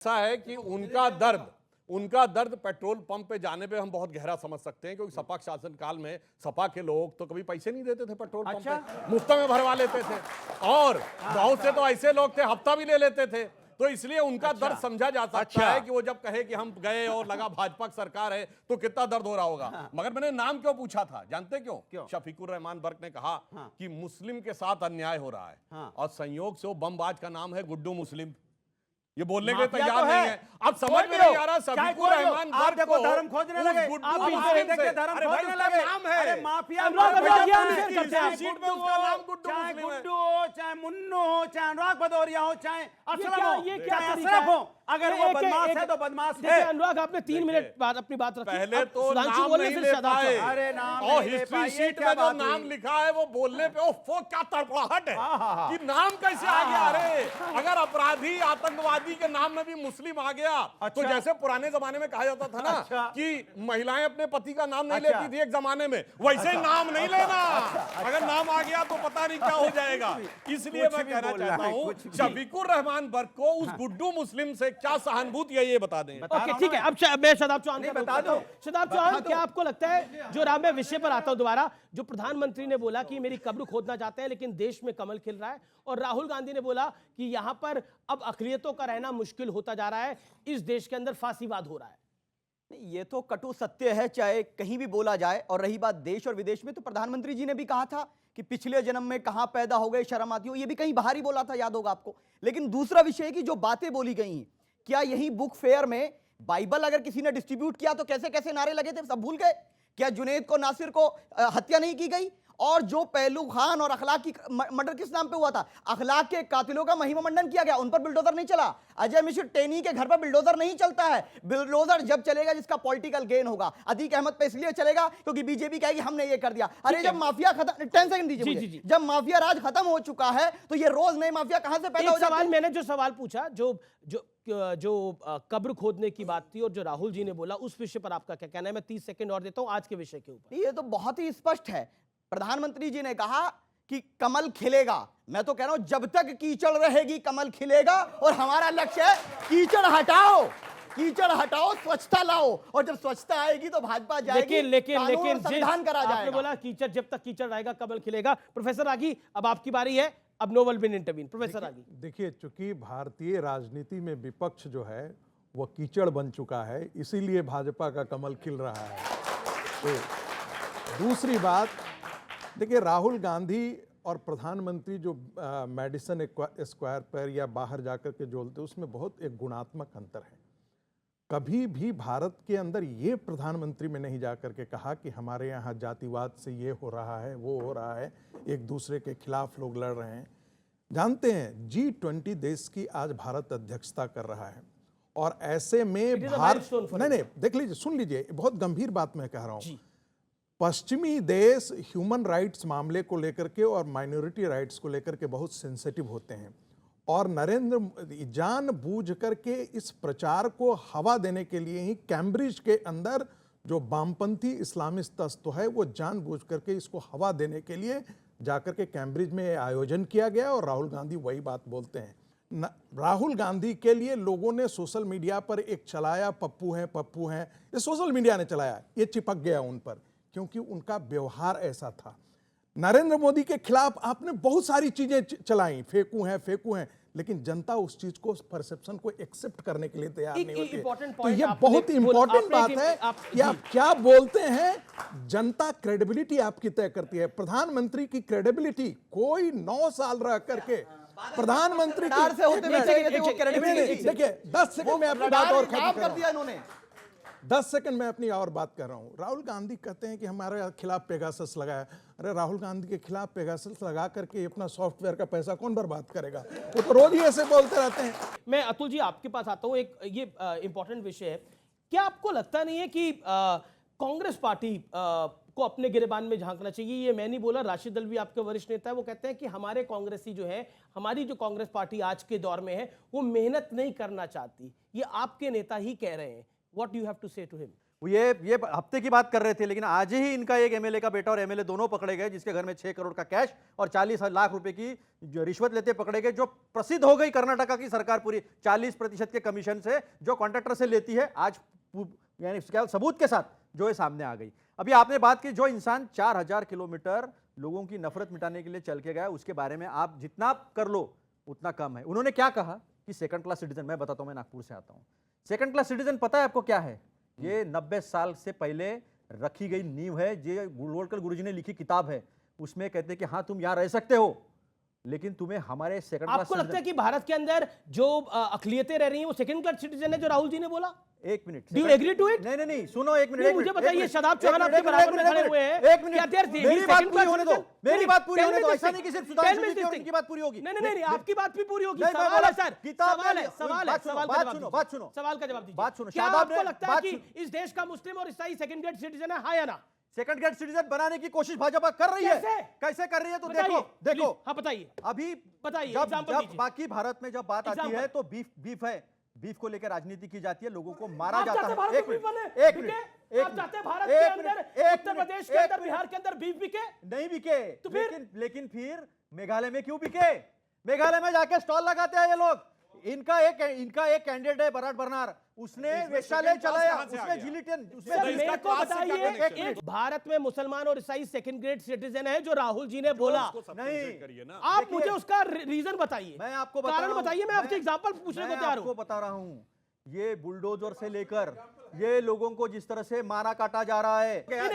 ऐसा है कि उनका दर्द पेट्रोल पंप पे जाने पे हम बहुत गहरा समझ सकते हैं, क्योंकि सपा शासन काल में सपा के लोग तो कभी पैसे नहीं देते थे पेट्रोल पंप पे, मुफ्त में भरवा लेते थे। और बहुत से तो ऐसे लोग थे हफ्ता भी ले लेते थे। तो इसलिए उनका दर्द समझा जा सकता है कि वो जब कहे कि हम गए और लगा भाजपा की सरकार है तो कितना दर्द हो रहा होगा। मगर मैंने नाम क्यों पूछा था जानते क्यों? शफीकुर रहमान बर्क ने कहा कि मुस्लिम के साथ अन्याय हो रहा है और संयोग से वो बमबाज का नाम है गुड्डू मुस्लिम। ये बोलने के लिए तैयार नहीं है। अब समझ में नहीं आ रहा शफीकुर रहमान बर्क को धर्म खोजने लगे, गुड्डू मुस्लिम से धर्म खोजने लगे। नाम है, अरे माफिया सीट में उसका नाम गुड्डू चाहे मुस्लिम है। गुड्डू हो, चाहे मुन्नू हो, चाहे अनुराग भदौरिया हो, चाहे असलम हो, ये क्या चाहे तरीका अशरफ हो, है? अगर वो बदमाश है तो बदमाश है। अनुराग आपने 3 मिनट बाद अपनी बात रखी। पहले तो सुधांशु नाम बोलने नहीं फिर ले शादाब पाए साहब। अरे नाम और नहीं ले हिस्ट्री पाए, ये शीट क्या में जो बात नाम हुई? लिखा है वो बोलने पे वो क्या तड़पड़ाहट है कि नाम कैसे आ गया। अरे अगर अपराधी आतंकवादी के नाम में भी मुस्लिम आ गया तो जैसे पुराने जमाने में कहा जाता था ना कि महिलाएं अपने पति का नाम नहीं लेती थी एक जमाने में, वैसे नाम नहीं लेना। अगर नाम आ गया तो पता नहीं क्या हो जाएगा। इसलिए मैं कहना चाहता हूँ शफीकुर रहमान बर्क को उस गुड्डू मुस्लिम से क्या सहानुभूति है ये बता दें। ओके ठीक है, अब मैं शादाब चौहान का बता दो। शादाब चौहान, क्या आपको लगता है, जो राम मैं विषय पर आता हूं दोबारा, जो प्रधानमंत्री ने बोला कि मेरी कब्र खोदना चाहते हैं लेकिन देश में कमल खिल रहा है, और राहुल गांधी ने बोला कि यहां पर अब अक़लियतों का रहना मुश्किल होता जा रहा है, इस देश के अंदर फांसीवाद हो रहा है? नहीं, ये तो कटु सत्य है, चाहे कहीं भी बोला जाए। और रही बात देश और विदेश में, तो प्रधानमंत्री जी ने भी कहा था कि पिछले जन्म में कहां पैदा हो गए, शर्म आती हो, ये भी कहीं बाहर ही बोला था, याद होगा आपको। लेकिन दूसरा विषय है कि जो बातें बोली गई हैं, क्या यही बुक फेयर में बाइबल अगर किसी ने डिस्ट्रीब्यूट किया तो कैसे कैसे नारे लगे थे, सब भूल गए? क्या जुनैद को, नासिर को हत्या नहीं की गई? और जो पहलू खान और अखलाक की मर्डर किस नाम पे हुआ था? अखलाक के कातिलों का महिमा मंडन किया गया, उन पर बिल्डोजर नहीं चला। अजय मिश्र टेनी के घर पर बिल्डोजर नहीं चलता है। बिल्डोजर जब चलेगा जिसका पॉलिटिकल गेन होगा। अतीक अहमद पे इसलिए चलेगा क्योंकि बीजेपी कहेगी हमने ये कर दिया। अरे जब माफिया खत्म, 10 सेकंड दीजिए मुझे। जब माफिया राज खत्म हो चुका है तो ये रोज नए माफिया कहां से पैदा हो जाते हैं? मैंने जो सवाल पूछा, जो कब्र खोदने की बात थी और जो राहुल जी ने बोला, उस विषय पर आपका क्या कहना है? मैं 30 सेकंड और देता हूं आज के विषय के ऊपर। ये तो बहुत ही स्पष्ट है। प्रधानमंत्री जी ने कहा कि कमल खिलेगा। मैं तो कह रहा हूं जब तक कीचड़ रहेगी कमल खिलेगा, और हमारा लक्ष्य है कीचड़ हटाओ, कीचड़ हटाओ, स्वच्छता लाओ, और जब स्वच्छता आएगी तो भाजपा जाएगी। लेकिन संविधान करा जाएगा। आपने बोला कीचड़, जब तक कीचड़ रहेगा कमल खिलेगा। प्रोफेसर रागी, अब आपकी बारी है, अब no will be intervene. Professor Ragi, देखिए, चूंकि भारतीय राजनीति में विपक्ष जो है वह कीचड़ बन चुका है, इसीलिए भाजपा का कमल खिल रहा है। तो दूसरी बात, देखिए, राहुल गांधी और प्रधानमंत्री जो मेडिसन स्क्वायर पर या बाहर जाकर के जोलते, उसमें बहुत एक गुणात्मक अंतर है। कभी भी भारत के अंदर ये प्रधानमंत्री में नहीं जाकर के कहा कि हमारे यहाँ जातिवाद से ये हो रहा है, वो हो रहा है, एक दूसरे के खिलाफ लोग लड़ रहे हैं। जानते हैं G20 देश की आज भारत अध्यक्षता कर रहा है, और ऐसे में भारत, नहीं, देख लीजिए, सुन लीजिए, बहुत गंभीर बात मैं कह रहा हूँ। पश्चिमी देश ह्यूमन राइट्स मामले को लेकर के और माइनॉरिटी राइट्स को लेकर के बहुत सेंसिटिव होते हैं, और नरेंद्र जानबूझ करके इस प्रचार को हवा देने के लिए ही कैम्ब्रिज के अंदर जो वामपंथी इस्लामिस्ट तत्व है वो जानबूझ करके इसको हवा देने के लिए जाकर के कैम्ब्रिज में आयोजन किया गया, और राहुल गांधी वही बात बोलते हैं। राहुल गांधी के लिए लोगों ने सोशल मीडिया पर एक चलाया, पप्पू हैं, ये सोशल मीडिया ने चलाया, ये चिपक गया उन पर, क्योंकि उनका व्यवहार ऐसा था। नरेंद्र मोदी के खिलाफ आपने बहुत सारी चीजें चलाई, फेंकू हैं, लेकिन जनता उस चीज को, परसेप्शन को एक्सेप्ट करने के लिए तैयार नहीं होती। तो ये बहुत इंपॉर्टेंट बात है कि आप क्या बोलते हैं। जनता क्रेडिबिलिटी आपकी तय करती है। प्रधानमंत्री की क्रेडिबिलिटी, कोई 9 साल रह करके प्रधानमंत्री से होते देखिए, 10 सेकंड में अपनी बात और खत्म कर दिया इन्होंने। 10 सेकंड में अपनी और बात कर रहा हूं। राहुल गांधी कहते हैं कि हमारे खिलाफ पेगासस लगाया। अरे राहुल गांधी के खिलाफ पेगासस लगा करके अपना सॉफ्टवेयर का पैसा कौन बर्बाद करेगा? वो तो रोज ही ऐसे बोलते रहते हैं। मैं अतुल जी आपके पास आता हूं, एक ये इंपॉर्टेंट विषय है। क्या आपको लगता नहीं है कि कांग्रेस पार्टी को अपने गिरेबान में झांकना चाहिए? ये मैं नहीं बोला, राशिद अल्वी आपके वरिष्ठ नेता है, वो कहते हैं कि हमारे कांग्रेसी जो है, हमारी जो कांग्रेस पार्टी आज के दौर में है, वो मेहनत नहीं करना चाहती। ये आपके नेता ही कह रहे हैं। What do you have to say to him? ये हफ्ते की बात कर रहे थे, लेकिन आज ही इनका एक एमएलए का बेटा और एमएलए दोनों पकड़े गए, जिसके घर में 6 करोड़ का कैश और 40 लाख रुपए की जो रिश्वत लेते पकड़े गए, जो प्रसिद्ध हो गई कर्नाटका की सरकार पूरी 40% के कमीशन से जो कॉन्ट्रैक्टर से लेती है, आज यानी सबूत के साथ जो है सामने आ गई। अभी आपने बात की, जो इंसान 4000 किलोमीटर लोगों की नफरत मिटाने के लिए चल के गया, उसके बारे में आप जितना कर लो उतना कम है। उन्होंने क्या कहा कि सेकंड क्लास सिटीजन, मैं बताता हूं, मैं नागपुर से आता हूं। सेकंड क्लास सिटीजन पता है आपको क्या है? ये 90 साल से पहले रखी गई नींव है। ये गोलवलकर गुरुजी ने लिखी किताब है, उसमें कहते हैं कि हाँ तुम यहां रह सकते हो, लेकिन तुम्हें हमारे सेकंड क्लास। आपको लगता है कि भारत के अंदर जो अकलियतें रह रही हैं वो सेकंड क्लास सिटीजन है, जो राहुल जी ने बोला? एक minute, Do you agree to it? नहीं, सुनो एक मिनट, मुझे बताइए, शादाब चौहान आपके बराबर में खड़े हुए हैं, एक मिनट, क्या देर थी? मेरी बात पूरी होने दो, मेरी बात पूरी होने दो। Tell me ऐसा नहीं कि सिर्फ सुधांशु जी की और इनकी बात पूरी होगी। नहीं, आपकी बात भी पूरी होगी। नहीं, मैं सवाल बोला, है सर, किताब सवाल में- है, सवाल है, बात सुनो, सवाल का बात जवाब सुनो, दीजिए। बात सुनो। सवाल का जवाब दीजिए। बात सुनो, क्या शादाब आपको ने- लगता है बात कि सुनो। इस देश का मुस्लिम और ईसाई सेकंड ग्रेड सिटीजन है, हाँ या ना? सेकंड ग्रेड सिटीजन बनाने की कोशिश भाजपा कर रही है। कैसे? कैसे कर रही है? तो बताइए, देखो please, हाँ बताइए। अभी बताइए, जब example जब दीजिए। बाकी भारत में जब बात आती Example। है तो बीफ है, बीफ को लेकर राजनीति की जाती है, लोगों को मारा आप जाता चाहते है। भारत एक में बीफ मिनट, बने? एक बिके? मिनट, आप चाहते हैं भारत एक के मिनट, अंदर, एक उत्तर मिनट, प्रदेश के एक अंदर, मिनट। बिहार के अंदर बीफ बिके? नहीं बिके, तो फिर? लेकिन फिर मेघालय में क्यों बिके? मेघालय में जाके स्टॉल लगाते हैं ये लोग। इनका एक कैंडिडेट है बराट बर्नार, उसने वेश्यालय चलाया, उसमें जिलिटियन, सर, उसमें मेरे को क्लास से क्या बताइए, connection है? एक भारत में मुसलमान और ईसाई सेकंड ग्रेड सिटीजन है, जो राहुल जी ने बोला। नहीं। करिए ना। आप देखिए, मुझे उसका रीजन बताइए, मैं आपको बता कारण रहा हूं, बताइए, मैं आपसे एग्जांपल पूछने को तैयार आपको हूं। बता रहा हूं, ये बुलडोजर से लेकर ये लोगों को जिस तरह से मारा काटा जा रहा है।